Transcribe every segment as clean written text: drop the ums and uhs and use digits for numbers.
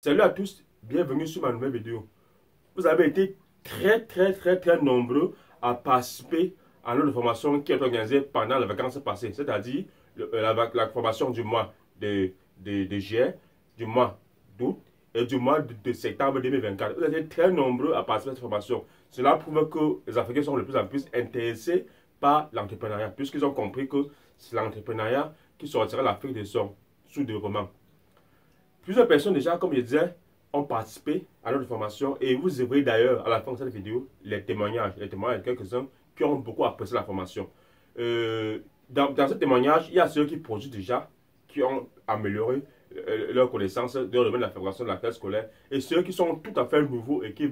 Salut à tous, bienvenue sur ma nouvelle vidéo. Vous avez été très nombreux à participer à notre formation qui est organisée pendant les vacances passées, c'est-à-dire la formation du mois de juillet, du mois d'août et du mois de septembre 2024. Vous avez été très nombreux à participer à cette formation. Cela prouve que les Africains sont de plus en plus intéressés par l'entrepreneuriat, puisqu'ils ont compris que c'est l'entrepreneuriat qui sortira l'Afrique de son sous-développement. Plusieurs personnes déjà, comme je disais, ont participé à notre formation et vous verrez d'ailleurs à la fin de cette vidéo les témoignages de quelques-uns qui ont beaucoup apprécié la formation. Dans ce témoignage, il y a ceux qui produisent déjà, qui ont amélioré leurs connaissances dans le domaine de la fabrication de la classe scolaire et ceux qui sont tout à fait nouveaux et qui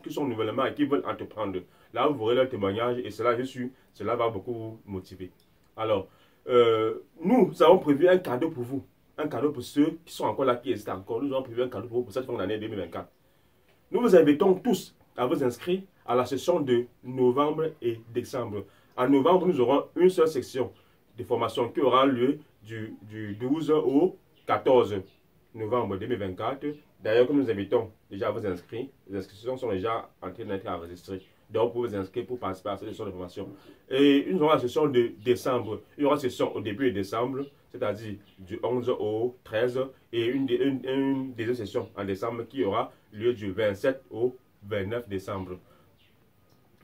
sont nouvellement et qui veulent entreprendre. Là, vous verrez leurs témoignages et cela va beaucoup vous motiver. Alors, nous avons prévu un cadeau pour vous. Un cadeau pour ceux qui sont encore là, qui hésitent encore. Nous avons prévu un cadeau pour vous pour cette fin d'année 2024. Nous vous invitons tous à vous inscrire à la session de novembre et décembre. En novembre, nous aurons une seule section de formation qui aura lieu du 12 au 14 novembre 2024. D'ailleurs, comme nous invitons déjà à vous inscrire, les inscriptions sont déjà en train d'être enregistrées. Donc, vous pouvez vous inscrire pour participer à cette session de formation. Et nous aurons la session de décembre. Il y aura une session au début de décembre, c'est-à-dire du 11 au 13, et une deuxième session en décembre qui aura lieu du 27 au 29 décembre.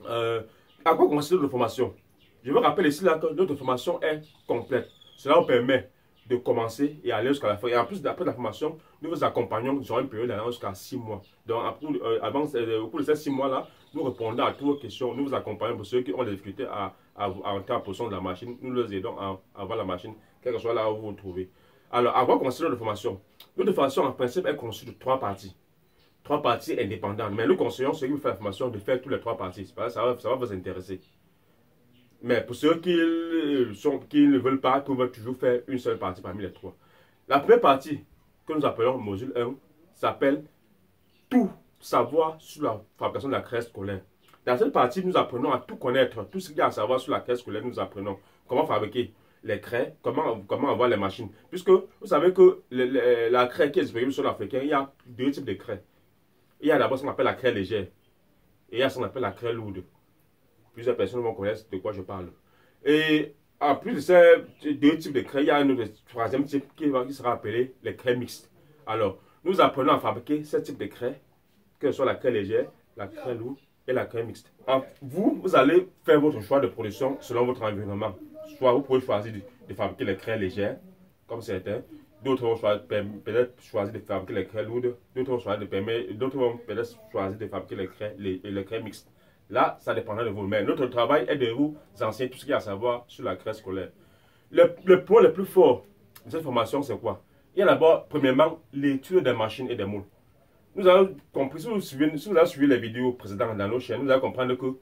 À quoi consiste notre formation? Je vous rappelle ici là que notre formation est complète. Cela vous permet de commencer et aller jusqu'à la fin. Et en plus, après la formation, nous vous accompagnons sur une période d'allant jusqu'à 6 mois. Donc, au cours de ces 6 mois-là, nous répondons à toutes vos questions. Nous vous accompagnons pour ceux qui ont des difficultés à entrer en position de la machine. Nous les aidons à avoir la machine, quel que soit là où vous vous trouvez. Alors, à quoi consiste notre formation? Notre formation, en principe, est conçue de 3 parties. 3 parties indépendantes. Mais nous conseillons ceux qui veulent faire la formation de faire toutes les 3 parties. Ça va vous intéresser. Mais pour ceux qui ne veulent pas, ils veulent toujours faire une seule partie parmi les 3. La première partie, que nous appelons module 1, s'appelle tout savoir sur la fabrication de la craie scolaire. Dans cette partie, nous apprenons à tout connaître, tout ce qu'il y a à savoir sur la craie scolaire, nous apprenons comment fabriquer les craies, comment avoir les machines. Puisque vous savez que la craie qui est disponible sur l'Africain, il y a 2 types de craies. Il y a d'abord ce qu'on appelle la craie légère et il y a ce qu'on appelle la craie lourde. Plusieurs personnes vont connaître de quoi je parle. Et en plus de ces 2 types de craies, il y a un autre 3e type qui sera appelé les craies mixtes. Alors, nous apprenons à fabriquer ce type de craies, que ce soit la craie légère, la craie lourde et la craie mixte. Vous allez faire votre choix de production selon votre environnement. Soit vous pouvez choisir de fabriquer les craies légères, comme certains. D'autres vont peut-être choisir de fabriquer les craies lourdes. D'autres vont peut-être choisir de fabriquer les craies mixtes. Là, ça dépendra de vous. Mais notre travail est de vous enseigner tout ce qu'il y a à savoir sur la craie scolaire. Le point le plus fort de cette formation, c'est quoi? Il y a d'abord, premièrement, l'étude des machines et des moules. Nous avons compris, si vous avez suivi les vidéos précédentes dans nos chaînes, vous allez comprendre que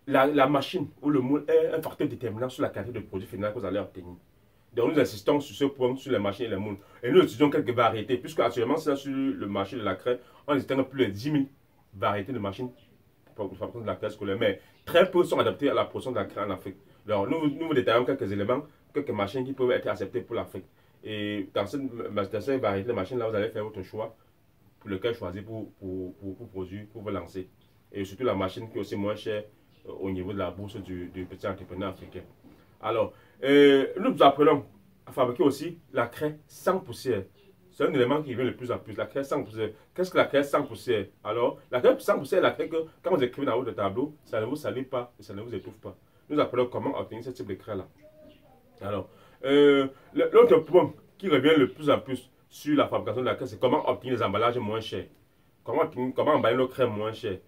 la machine ou le moule est un facteur déterminant sur la qualité de produit final que vous allez obtenir. Donc nous insistons sur ce point, sur les machines et les moules. Et nous étudions quelques variétés, puisque actuellement, sur le marché de la craie, on distingue plus de 10 000 variétés de machines pour la fabrication de la craie scolaire. Mais très peu sont adaptés à la production de la craie en Afrique. Alors nous vous détaillons quelques éléments, quelques machines qui peuvent être acceptées pour l'Afrique. Et dans cette variété de machines-là, vous allez faire votre choix pour lequel choisir pour produire, pour vous lancer. Et surtout la machine qui est aussi moins chère au niveau de la bourse du petit entrepreneur africain. Alors, nous apprenons à fabriquer aussi la craie sans poussière. C'est un élément qui vient de plus en plus. La craie sans poussière. Qu'est-ce que la craie sans poussière? Alors, la craie sans poussière est la craie que, quand vous écrivez dans votre tableau, ça ne vous salit pas et ça ne vous étouffe pas. Nous apprenons comment obtenir ce type de craie-là. Alors, l'autre point qui revient le plus en plus sur la fabrication de la craie, c'est comment obtenir des emballages moins chers. Comment emballer nos craies moins chères.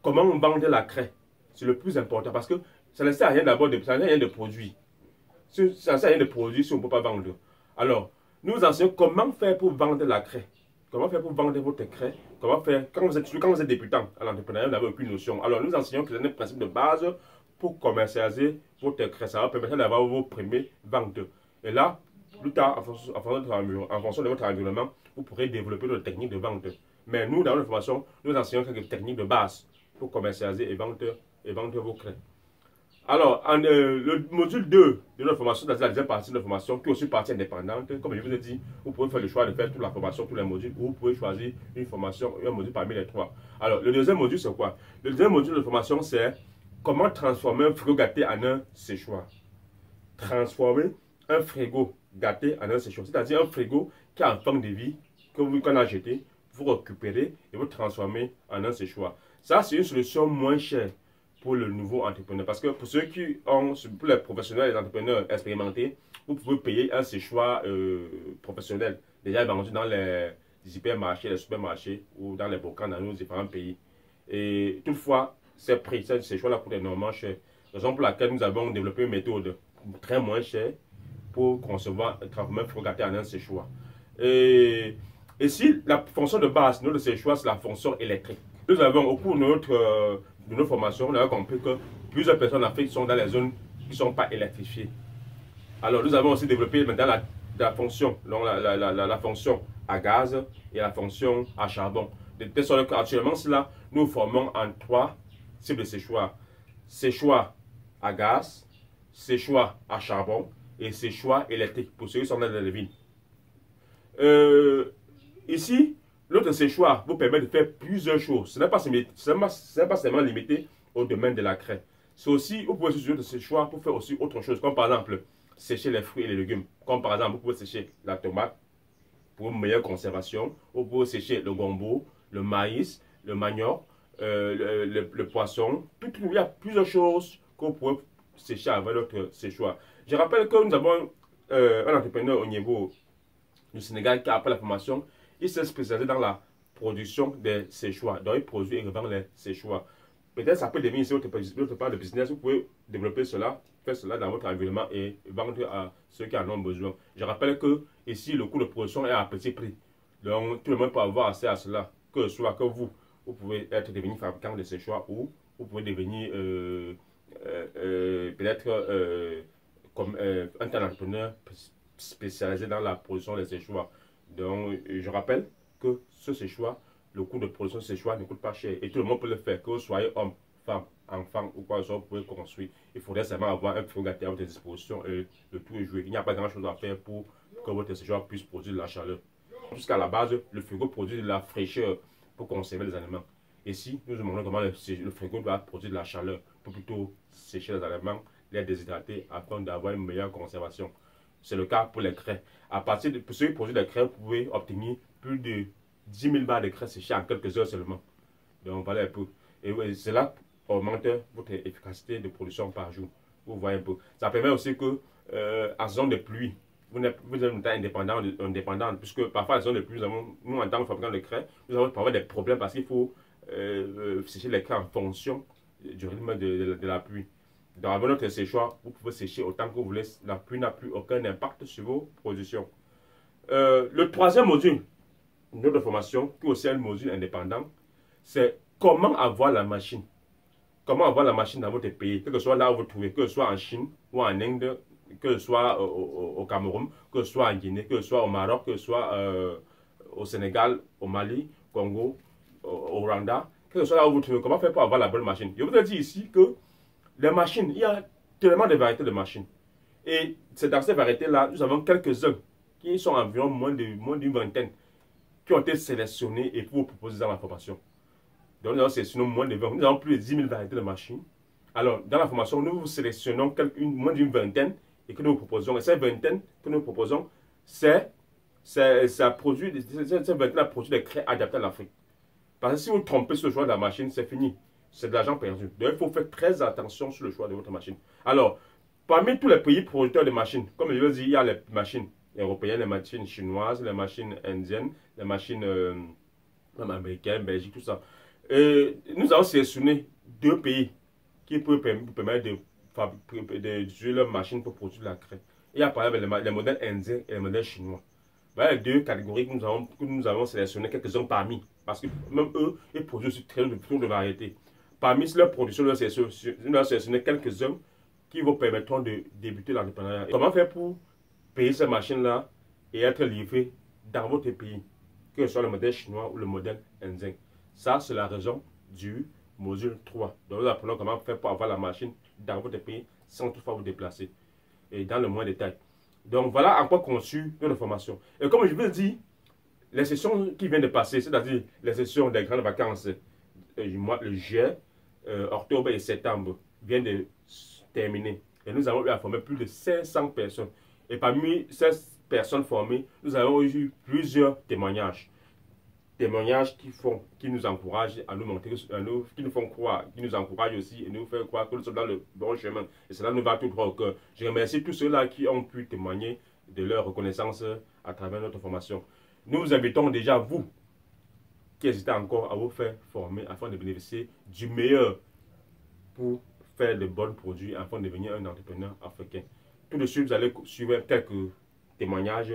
Comment vendre la craie. C'est le plus important parce que ça ne sert à rien d'abord ça ne sert à rien de produire. Ça ne sert à rien de produire si on ne peut pas vendre. Alors, nous enseignons comment faire pour vendre la craie. Comment faire pour vendre votre craie. Comment faire quand vous êtes débutant à l'entrepreneuriat, vous n'avez aucune notion. Alors, nous enseignons que c'est un principe de base pour commercialiser votre craie. Ça va permettre d'avoir vos premiers ventes. Et là, plus tard, en fonction de votre environnement, vous pourrez développer d'autres techniques de vente. Mais nous, dans notre formation, nous enseignons quelques techniques de base pour commercialiser et vendre vos craies. Alors, le module 2 de notre formation, c'est la deuxième partie de notre formation, qui est aussi partie indépendante. Comme je vous ai dit, vous pouvez faire le choix de faire toute la formation, tous les modules, ou vous pouvez choisir une formation, un module parmi les trois. Alors, le deuxième module, c'est quoi? Le deuxième module de formation, c'est comment transformer un frigo gâté en un séchoir. Transformer un frigo gâté en un séchoir. C'est-à-dire un frigo qui a en forme de vie, qu'on a jeté, vous récupérez et vous transformez en un séchoir. Ça, c'est une solution moins chère pour le nouveau entrepreneur. Parce que pour ceux qui ont, pour les professionnels, les entrepreneurs expérimentés, vous pouvez payer un séchoir professionnel, déjà vendu dans les hypermarchés, les supermarchés ou dans les bocans dans nos différents pays. Et toutefois, ces prix, ces séchoirs-là coûtent énormément cher. Raison pour laquelle nous avons développé une méthode très moins chère pour concevoir et transformer un frigo gâté en un séchoir. Et ici, la fonction de base de notre séchoir, c'est la fonction électrique. Nous avons, au cours de notre formation, on a compris que plusieurs personnes en Afrique sont dans les zones qui ne sont pas électrifiées. Alors, nous avons aussi développé maintenant la fonction, donc la fonction à gaz et la fonction à charbon. De telle sorte qu'actuellement, cela, nous formons en trois types de séchoirs. Séchoir à gaz, séchoir à charbon et séchoir électrique pour ceux qui sont dans les villes. Ici, l'autre séchoir vous permet de faire plusieurs choses. Ce n'est pas seulement limité au domaine de la craie. C'est aussi, vous pouvez utiliser le séchoir pour faire aussi autre chose, comme par exemple sécher les fruits et les légumes. Comme par exemple, vous pouvez sécher la tomate pour une meilleure conservation. Vous pouvez sécher le gombo, le maïs, le manioc, le poisson. Il y a plusieurs choses que vous pouvez sécher avec notre séchoir. Je rappelle que nous avons un entrepreneur au niveau du Sénégal qui, après la formation, il s'est spécialisé dans la production des séchoirs. Donc, il produit et revend les séchoirs. Peut-être ça peut devenir ici votre part de business. Vous pouvez développer cela, faire cela dans votre environnement et vendre à ceux qui en ont besoin. Je rappelle que ici, le coût de production est à petit prix. Donc, tout le monde peut avoir accès à cela. Que ce soit que vous pouvez devenir fabricant de séchoirs ou vous pouvez devenir peut-être comme un entrepreneur spécialisé dans la production des séchoirs. Donc, je rappelle que ce séchoir, le coût de production de séchoir ne coûte pas cher et tout le monde peut le faire, que vous soyez homme, femme, enfant ou quoi que ce soit, vous pouvez construire. Il faudrait seulement avoir un frigo gâté à votre disposition et le tout est joué. Il n'y a pas grand chose à faire pour que votre séchoir puisse produire de la chaleur. Jusqu'à la base, le frigo produit de la fraîcheur pour conserver les aliments. Ici, nous demandons comment le frigo doit produire de la chaleur pour plutôt sécher les aliments, les déshydrater afin d'avoir une meilleure conservation. C'est le cas pour les craies. À partir de ceux qui produisent des craies, vous pouvez obtenir plus de 10 000 barres de craies séchées en quelques heures seulement. Donc voilà un peu. Et cela augmente votre efficacité de production par jour. Vous voyez un peu. Ça permet aussi que en saison de pluie, vous êtes indépendant, puisque parfois en saison de pluie, nous en tant que fabricants de craies, nous avons parfois des problèmes parce qu'il faut sécher les craies en fonction du rythme de la pluie. Donc, avec notre séchoir, vous pouvez sécher autant que vous voulez. La pluie n'a plus aucun impact sur vos productions. Le troisième module de notre formation, qui est aussi un module indépendant, c'est comment avoir la machine. Comment avoir la machine dans votre pays, que ce soit là où vous trouvez, que ce soit en Chine ou en Inde, que ce soit au Cameroun, que ce soit en Guinée, que ce soit au Maroc, que ce soit au Sénégal, au Mali, Congo, au Rwanda, que ce soit là où vous trouvez. Comment faire pour avoir la bonne machine? Je vous ai dit ici que les machines, il y a tellement de variétés de machines. Et c'est dans ces variétés-là, nous avons quelques-uns qui sont environ moins d'une vingtaine qui ont été sélectionnés et pour vous proposer dans la formation. Donc nous avons sélectionné moins de 20, nous avons plus de 10 000 variétés de machines. Alors dans la formation, nous vous sélectionnons moins d'une vingtaine et que nous vous proposons. Et ces vingtaines que nous proposons, ces vingtaines produit des craies adaptées à l'Afrique. Parce que si vous trompez sur le choix de la machine, c'est fini. C'est de l'argent perdu. Donc, il faut faire très attention sur le choix de votre machine. Alors, parmi tous les pays producteurs de machines, comme je l'ai dit, il y a les machines européennes, les machines chinoises, les machines indiennes, les machines américaines, Belgique, tout ça. Et nous avons sélectionné 2 pays qui peuvent vous permettre d'utiliser leurs machines pour produire la craie. Il y a par exemple les modèles indiens et les modèles chinois. Voilà les 2 catégories que nous avons sélectionné quelques-uns parmi. Parce que même eux, ils produisent aussi très de variétés. Parmi leurs productions, nous avons sélectionné quelques-uns qui vous permettront de débuter l'entrepreneuriat. Comment faire pour payer ces machines-là et être livré dans votre pays, que ce soit le modèle chinois ou le modèle indien? Ça, c'est la raison du module 3. Donc nous apprenons comment faire pour avoir la machine dans votre pays sans toutefois vous déplacer. Et dans le moins détail. Donc voilà en quoi conçu notre formation. Et comme je vous dis, les sessions qui viennent de passer, c'est-à-dire les sessions des grandes vacances du mois de juillet, octobre et septembre, viennent de terminer. Et nous avons eu à former plus de 500 personnes. Et parmi ces personnes formées, nous avons eu plusieurs témoignages. Témoignages qui nous encouragent à nous montrer, qui nous font croire, qui nous encouragent aussi et nous font croire que nous sommes dans le bon chemin. Et cela nous va tout droit au cœur. Je remercie tous ceux-là qui ont pu témoigner de leur reconnaissance à travers notre formation. Nous vous invitons déjà, vous, qui hésitez encore à vous faire former afin de bénéficier du meilleur pour faire de bons produits afin de devenir un entrepreneur africain. Tout de suite, vous allez suivre quelques témoignages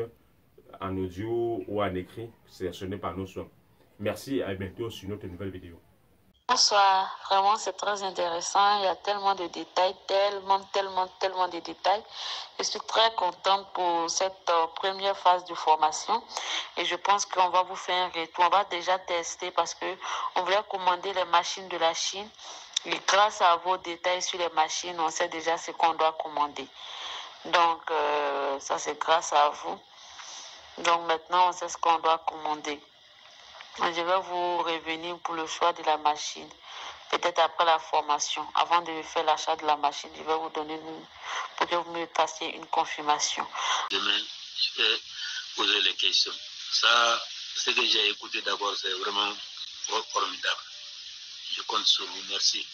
en audio ou en écrit sélectionnés par nos soins. Merci et à bientôt sur notre nouvelle vidéo. Bonsoir, vraiment c'est très intéressant, il y a tellement de détails, tellement de détails. Je suis très contente pour cette première phase de formation et je pense qu'on va vous faire un retour. On va déjà tester parce qu'on voulait commander les machines de la Chine et grâce à vos détails sur les machines, on sait déjà ce qu'on doit commander. Donc ça c'est grâce à vous. Donc maintenant on sait ce qu'on doit commander. Je vais vous revenir pour le choix de la machine. Peut-être après la formation. Avant de faire l'achat de la machine, je vais vous donner pour que vous me passiez une confirmation. Demain, je vais poser les questions. Ça, ce que j'ai écouté d'abord, c'est vraiment formidable. Je compte sur vous. Merci.